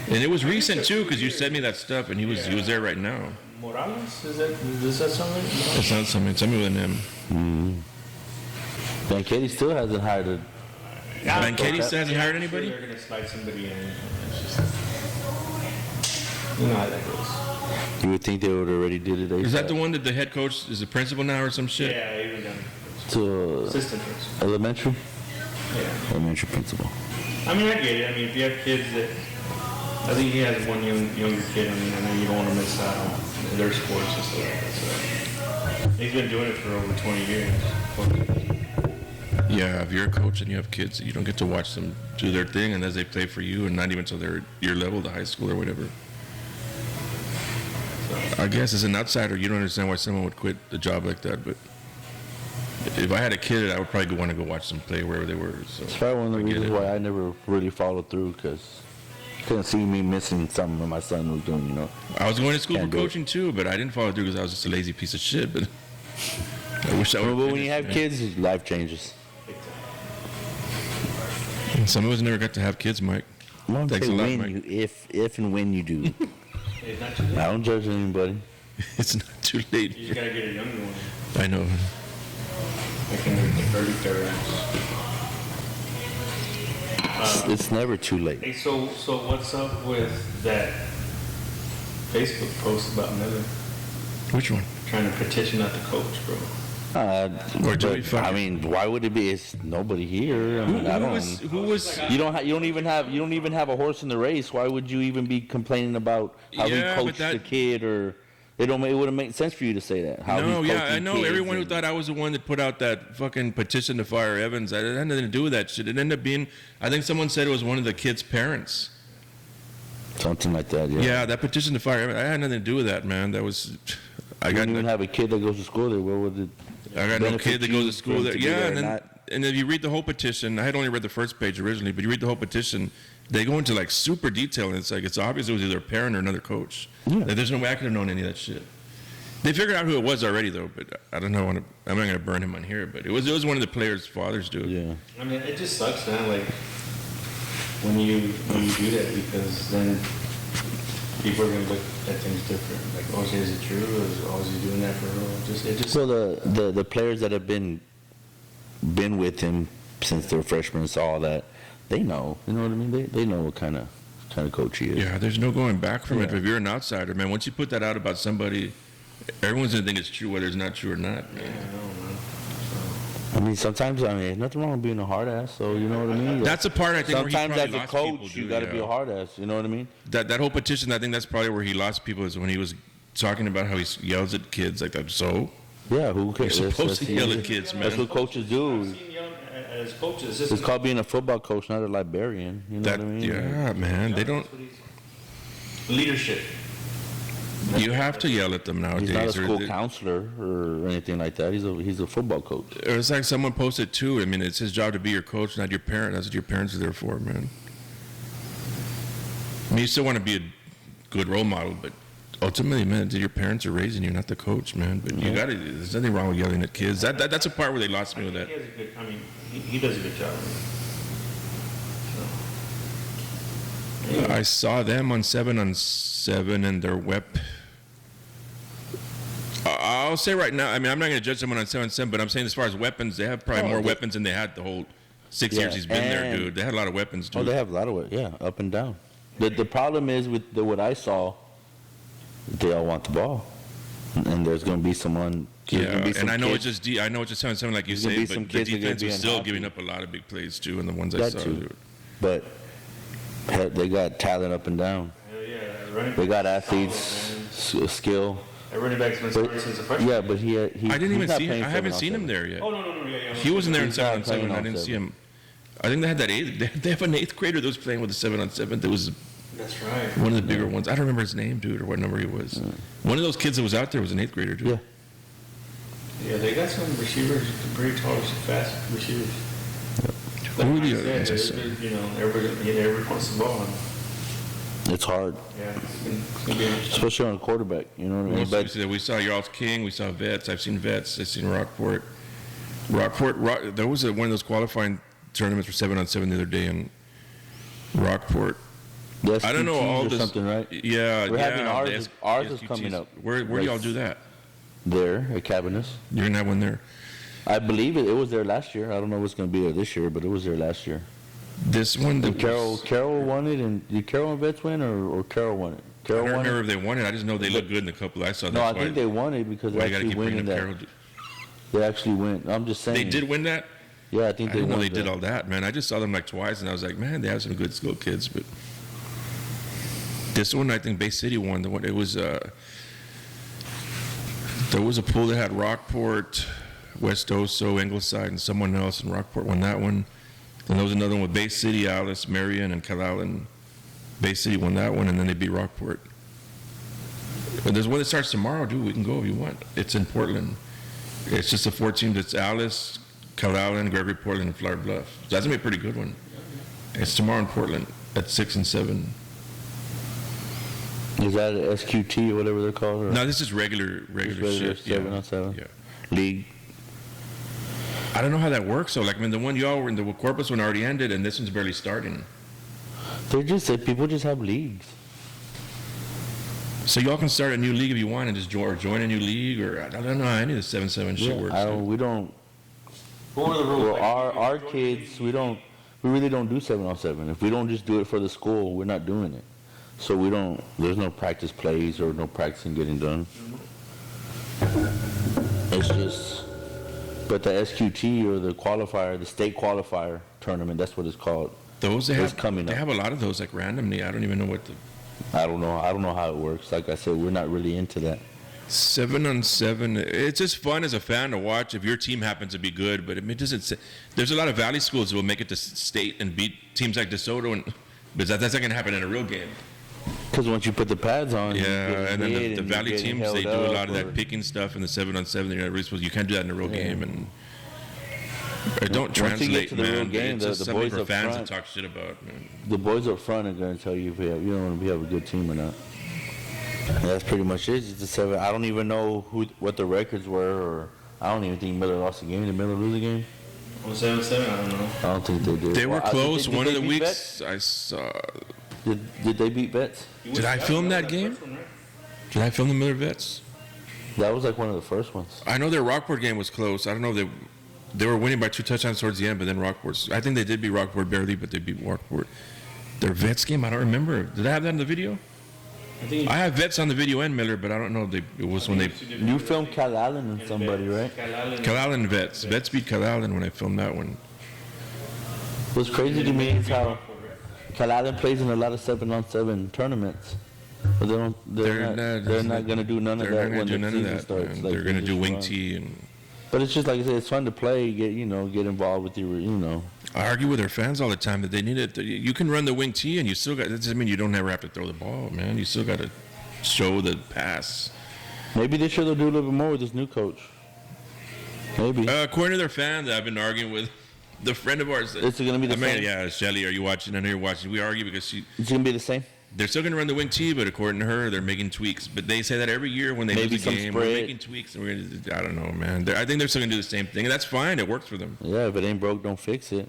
And it was recent too, because you sent me that stuff, and he was there right now. Morales? Does that sound right? No. It's not something with him. Ben Katie still hasn't hired a. Ben Katie still hasn't hired I'm sure anybody. they're gonna slide somebody in. It's just, you know how that goes. You would think they would already did it. Is that the one that the head coach is the principal now or some shit? Yeah, even done. To Assistant principal. elementary? Yeah. Elementary principal. I mean, I get it. I mean, if you have kids that, I think he has one younger kid. I mean, I know you don't want to miss out on their sports and stuff like that. So he's been doing it for over 20 years. Yeah, if you're a coach and you have kids, you don't get to watch them do their thing, and as they play for you, and not even until they're your level, the high school or whatever. I guess as an outsider, you don't understand why someone would quit a job like that. But if I had a kid, I would probably want to go watch them play wherever they were. So It's probably one of the I get reasons it. why I never really followed through because couldn't see me missing something that my son was doing, you know. I was going to school Can't for do it. coaching too, but I didn't follow through because I was just a lazy piece of shit. But I wish I would. But when you have kids, life changes. Some of us never got to have kids, Mike. I don't Thanks say a lot, when Mike. you, if and when you do. It's not too late. I don't judge anybody. It's not too late. You just gotta get a younger one. I know. Like in the early 30s. It's never too late. Hey, so what's up with that Facebook post about Miller Which one? trying to petition out the coach, bro? Or do we But, fucking- I mean, why would it be? It's nobody here. I mean, I don't. Who was? You don't even have a horse in the race. Why would you even be complaining about how Yeah, he but coached the kid? Or it wouldn't make sense for you to say that. How No, he's yeah, coaching I know. kids Everyone who and- thought I was the one that put out that fucking petition to fire Evans, it had nothing to do with that shit. It ended up being, I think someone said it was one of the kid's parents. something like that. Yeah. Yeah, that petition to fire Evans, I had nothing to do with that, man. That was, I You got, don't even have a kid that goes to school there. What would it? I got no benefit kid that you goes to for school him there. to be Yeah, there and or then, not? and if you read the whole petition, I had only read the first page originally, but you read the whole petition, they go into like super detail, and it's like, it's obvious it was either a parent or another coach. Yeah. Like, there's no way I could have known any of that shit. They figured out who it was already, though, but I don't know. I'm not going to burn him on here, but it was one of the players' fathers, dude. Yeah. I mean, it just sucks, man. Like when you do that, because then people are gonna look at things different. Like, oh, is it true? Or is he doing that for real? It just. So the players that have been with him since they're freshmen and saw all that, they know. You know what I mean? They know what kind of coach he is. Yeah, there's no going back from it. Yeah. If you're an outsider, man, once you put that out about somebody, everyone's gonna think it's true, whether it's not true or not. Yeah, I know, man. I mean, sometimes there's nothing wrong with being a hard ass. So you know what I mean? That's the part I think Sometimes where as he a probably lost coach, people, you got to dude, be a hard ass. You know what I mean? That whole petition, I think that's probably where he lost people, is when he was talking about how he yells at kids like that. So Yeah. Who you're cares? supposed to yell at kids, That's man. what coaches do. I've seen young as coaches. It's called being a football coach, not a librarian. You know That what I mean? yeah, man. They don't. Leadership. You have to yell at them nowadays. He's not a or school they- counselor or anything like that. He's a football coach. Or it's like someone posted too. I mean, it's his job to be your coach, not your parent. That's what your parents are there for, man. I mean, you still want to be a good role model, but ultimately, man, your parents are raising you, not the coach, man. But you got to. There's nothing wrong with yelling at kids. That's a part where they lost me with that. He has a good. I mean, he does a good job. So. I saw them on 7-on-7 and their I'll say right now, I mean, I'm not going to judge someone on 7-on-7, but I'm saying as far as weapons, they have probably more weapons than they had the whole 6 years he's been there, and- dude. They had a lot of weapons, Oh, dude. they have a lot of it. Yeah, up and down. The problem is with what I saw, they all want the ball, and there's going to be someone. there's gonna Yeah, be some and I know kids- it's just I know it's just 7-on-7 like you There's gonna say, be some but the kids that are gonna defense be was still unhappy. giving up a lot of big plays too, and the ones I That saw. too. Dude. but they got talent up and down. Hell yeah, running They got back's athletes, solid, man. skill. That running back's been starting since the freshman. Yeah, but he I didn't he's even not see him. playing I haven't seen 7-on-7. him there yet. Oh no, yeah. He wasn't there in He's not 7-on-7. playing I on didn't see 7. him. I think they had that eighth. They have an 8th grader that was playing with the 7-on-7. That was That's right. one of the bigger ones. I don't remember his name, dude, or what number he was. One of those kids that was out there was an 8th grader, dude. Yeah. Yeah, they got some receivers, pretty tall, fast receivers. Who were the Like I other ones I said, saw? you know, everybody wants the ball. And, It's hard, yeah, it's gonna be interesting. especially on a quarterback. You know what I mean? Most But we saw Yarls King, we saw Vets. I've seen Vets. I've seen Rockport. There was one of those qualifying tournaments for 7-on-7 the other day in Rockport. the I don't know SQTs all or this. something, right? Yeah, We're yeah. having ours the is- ours is SQTs. coming up. Where do y'all do that? There at Cabinets. You're gonna have one there. I believe it was there last year. I don't know what's going to be there this year, but it was there last year. This one. And That Carol won it, and did Carol and Vets win, or Carol won it? I Carol don't won remember it. if they won it. I just know they look good in the couple I saw. No, I That's why- think they won it because why they you gotta actually keep win bringing in up that. Carol. They actually win. I'm just saying. They did win that. Yeah, I think I they didn't know won. they did that. all that, man. I just saw them like twice, and I was like, man, they have some good skill kids. But this one, I think Bay City won. The one it was. There was a pool that had Rockport, West Oso, Ingleside, and someone else, and Rockport won that one. Then there was another one with Bay City, Alice, Marion, and Calal, and Bay City won that one, and then they beat Rockport. But there's one that starts tomorrow, dude. We can go if you want. It's in Portland. It's just the 4 teams. It's Alice, Calallen, Gregory Portland, and Flower Bluff. So that's gonna be a pretty good one. It's tomorrow in Portland at 6 and 7. Is that a SQT or whatever they're called? Or No, this is regular regular shit. 7-on-7? Yeah. League? I don't know how that works. So like, I mean, the one y'all were in, the Corpus one already ended, and this one's barely starting. They're just people just have leagues. So y'all can start a new league if you want, and just join a new league, or I don't know how any of the 7-7 shit works. We don't. What were the rules? Well, Like, our kids, we really don't do 7-on-7. If we don't just do it for the school, we're not doing it. So we don't. There's no practice plays or no practicing getting done. It's just But the SQT or the qualifier, the state qualifier tournament, that's what it's called. Those they It's have coming they up. have a lot of those like randomly. I don't even know what the I don't know how it works. Like I said, we're not really into that. 7-on-7. It's just fun as a fan to watch if your team happens to be good. But it doesn't. There's a lot of valley schools that will make it to state and beat teams like DeSoto, and but that's not going to happen in a real game. Because once you put the pads on, you get Yeah, and then hit the and you're valley getting teams they held do a up lot of or- that picking stuff in the 7-on-7. You're not really supposed. You can't do that in a real game, and it don't Once you get translate, to the real man. game, It's just the something boys for up fans front- to talk shit about, man. The boys up front are going to tell you if you have a good team or not. And that's pretty much it. It's the 7. I don't even know what the records were, or I don't even think Miller lost a game. Did Miller lose a game? On 7-7, I don't know. I don't think they did. They were Well, I- close. did One they of the beat weeks I saw. Vets? Did they beat Vets? Did I film that game? Did I film the Miller Vets? That was like one of the first ones. I know their Rockport game was close. I don't know if they were winning by 2 touchdowns towards the end, but then Rockport. I think they did beat Rockport barely, but they beat Rockport. Their Vets game, I don't remember. Did I have that in the video? I have Vets on the video and Miller, but I don't know. It was when they You filmed Cal Allen and somebody, right? Cal Allen Vets. Vets beat Cal Allen when I filmed that one. What's crazy to me is how Cal Allen plays in a lot of 7-on-7 tournaments. But they're not going to do none of They're that not when gonna do the none of season that. starts. Man. Like, They're gonna they do just wing run. tee, and But it's just like I said, it's fun to play. Get involved with your. I argue with their fans all the time that they need it. You can run the wing tee, and you still got. That doesn't mean you don't ever have to throw the ball, man. You still got to show the pass. Maybe this year they'll do a little bit more with this new coach. Maybe. According to their fans, I've been arguing with the friend of ours. Is it gonna be the same? Yeah, Shelly, are you watching? I know you're watching. We argue because It's gonna be the same. they're still going to run the wing tee, but according to her, they're making tweaks. But they say that every year when they Maybe lose a some game, we're spread. making tweaks, and we're going to. I don't know, man. I think they're still going to do the same thing, and that's fine. It works for them. Yeah, if it ain't broke, don't fix it.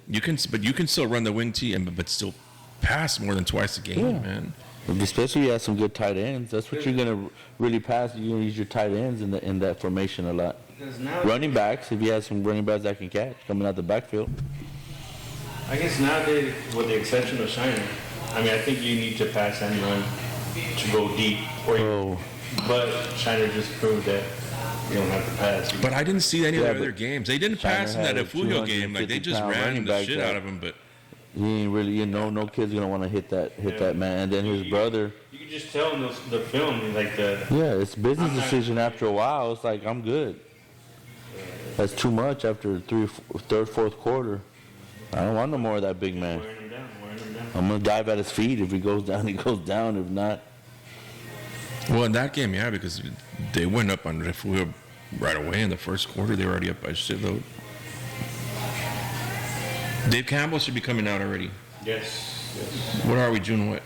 But you can still run the wing tee, but still pass more than twice a game, Yeah. man. Especially if you have some good tight ends. That's what you're gonna really pass. You're gonna use your tight ends in that formation a lot. Because now, Running backs, if you have some running backs that can catch coming out the backfield. I guess nowadays, with the exception of Shiner, I mean, I think you need to pass and run to go deep. Oh, But Shiner just proved that you don't have to pass. But I didn't see any of Yeah, the other but games. They didn't Shiner pass in that had a Afugio game. Like they just 250-pound ran running the back shit that- out of him. But he ain't really. No kid's gonna want to hit that man. And then his brother. You can just tell in the film, like Yeah, it's business I'm not- decision after a while. It's like I'm good. That's too much after third, fourth quarter. I don't want no more of that big man. wearing him down. I'm gonna dive at his feet. If he goes down, he goes down. If not, well, in that game, yeah, because they went up on Afugio right away in the first quarter. They were already up by a shitload. Dave Campbell should be coming out already. Yes. What are we, June what?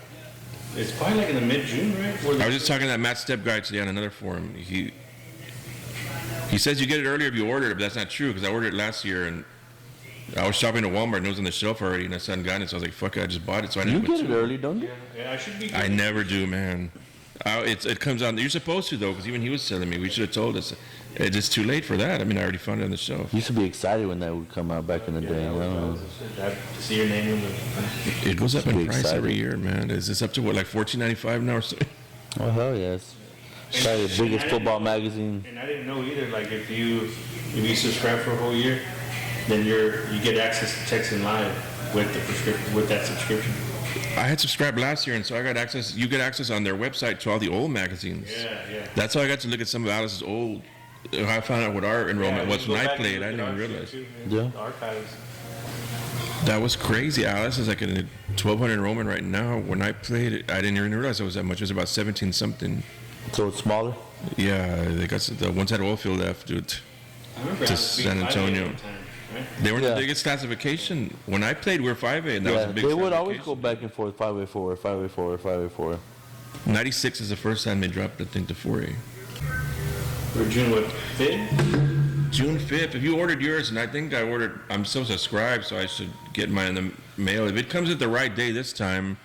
It's probably like in the mid-June, right? Where I was just talking to that Matt Stepp guy today on another forum. He says you get it earlier if you order it, but that's not true because I ordered it last year and I was shopping at Walmart and it was on the shelf already and I hadn't gotten it, so I was like, fuck it, I just bought it. So I you didn't get it early, don't you? Yeah, I should be good. I never do, man. It comes on. You're supposed to though, because even he was telling me we should have told us. It's just too late for that. I mean, I already found it on the shelf. Used to be excited when that would come out back in the day. I don't know. To see your name in the... It goes up Be in price excited. every year, man. Is this up to what, like $14.95 now or something? Oh hell yes! Probably the biggest football magazine. And I didn't know either, like if you subscribe for a whole year, then you get access to texting live with the prescription, with that subscription. I had subscribed last year, and so I got access. You get access on their website to all the old magazines. Yeah. That's how I got to look at some of Alice's old. I found out what our enrollment was when I played. I didn't even realize. Yeah. The archives. That was crazy. Alice is like in a 1,200 enrollment right now. When I played it, I didn't even realize it was that much. It was about 17 something. So it's smaller. Yeah, they got the ones at Oilfield left, dude. I remember To Alice being San 5A Antonio. one time, right? They were in Yeah. the biggest classification. When I played, we were 5A, and that was Yeah, a big they would always classification. go back and forth, 5A4, 5A4, 5A4. 96 is the first time they dropped, I think, to 4A. Or June what? 5th? June 5th. If you ordered yours, and I think I'm still subscribed, so I should get mine in the mail. If it comes at the right day this time,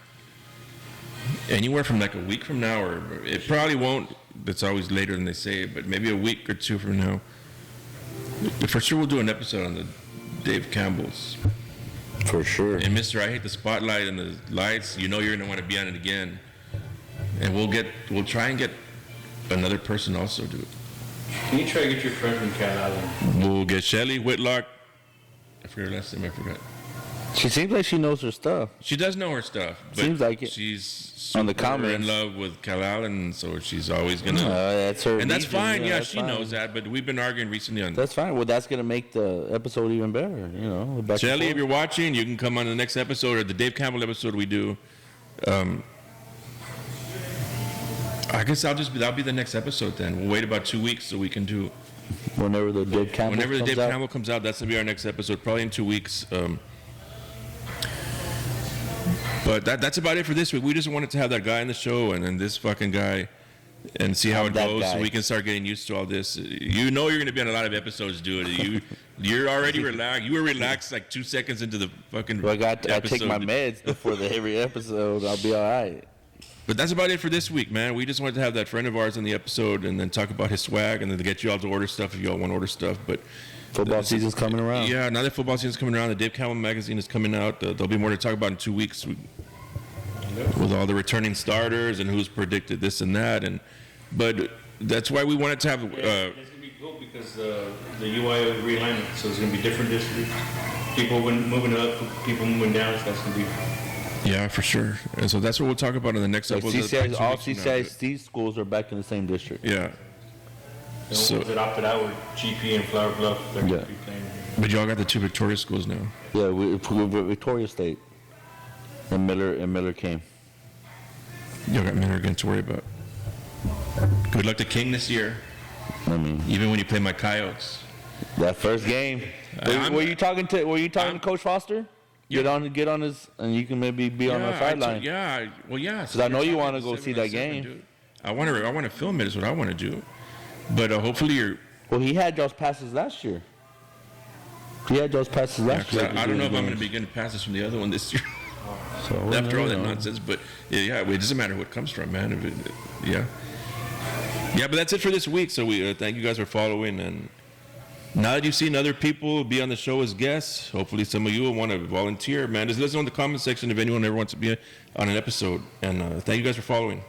anywhere from like a week from now, or it probably won't. It's always later than they say, but maybe a week or two from now. For sure, we'll do an episode on the Dave Campbell's. For sure. And Mr. I Hate the Spotlight and the Lights, you know you're going to want to be on it again. And we'll try and get another person also do it. Can you try to get your friend from Cal Island? We'll get Shelly Whitlock. I forgot her last name. I forgot. She seems like she knows her stuff. She does know her stuff. But Seems like it. She's On the super comments. in love with Cal Allen, so she's always gonna. That's her. and that's region, fine. Yeah, that's she fine. knows that. But we've been arguing recently on. That's fine. Well, that's gonna make the episode even better. Back and Shelly, if forth. you're watching, you can come on the next episode or the Dave Campbell episode we do. I guess that'll be the next episode then. We'll wait about 2 weeks so we can do. Whenever the Dave Campbell Whenever the comes Dave out. Campbell comes out, that's gonna be our next episode, probably in 2 weeks. But that's about it for this week. We just wanted to have that guy on the show and then this fucking guy and see how it That goes so guy. we can start getting used to all this. You know you're going to be on a lot of episodes, dude. You're already relaxed. You were relaxed like 2 seconds into the fucking Well, I take my episode. meds before every episode. I'll be all right. But that's about it for this week, man. We just wanted to have that friend of ours on the episode and then talk about his swag and then to get you all to order stuff if you all want to order stuff. But Football season's coming around. yeah, now that football season's coming around, the Dave Campbell magazine is coming out. There'll be more to talk about in 2 weeks with all the returning starters and who's predicted this and that. But that's why we wanted to have. It's gonna be cool because the UI realignment, so it's gonna be different districts. People moving up, people moving down. So that's gonna be. Yeah, for sure. And so that's what we'll talk about in the next Like episode. CCI, all 2 weeks from now. CCIC schools are back in the same district. Yeah. The So- ones that opted out were GP and Flower Bluff. They're Yeah. gonna be playing. But y'all got the 2 Victoria schools now. Yeah, we're Victoria State. And Miller came. Y'all got Miller again to worry about. Good luck to King this year, I mean, even when you play my Coyotes. that first game. Were you talking to Coach Foster? Get on his, and you can maybe be on the sideline. Yeah, well, yeah. Because I know you want to go see that game. Dude. I want to film it. Is what I want to do. But hopefully you're. Well, he had y'all's passes last year. He had y'all's passes Yeah, last 'cause year. I don't know if I'm going to be getting passes from the other one this year So, after all that you know. nonsense. But yeah, it doesn't matter what it comes from, man. Yeah. But that's it for this week. So we thank you guys for following. And now that you've seen other people be on the show as guests, hopefully some of you will want to volunteer, man. Just let us know in the comment section if anyone ever wants to be on an episode. And thank you guys for following.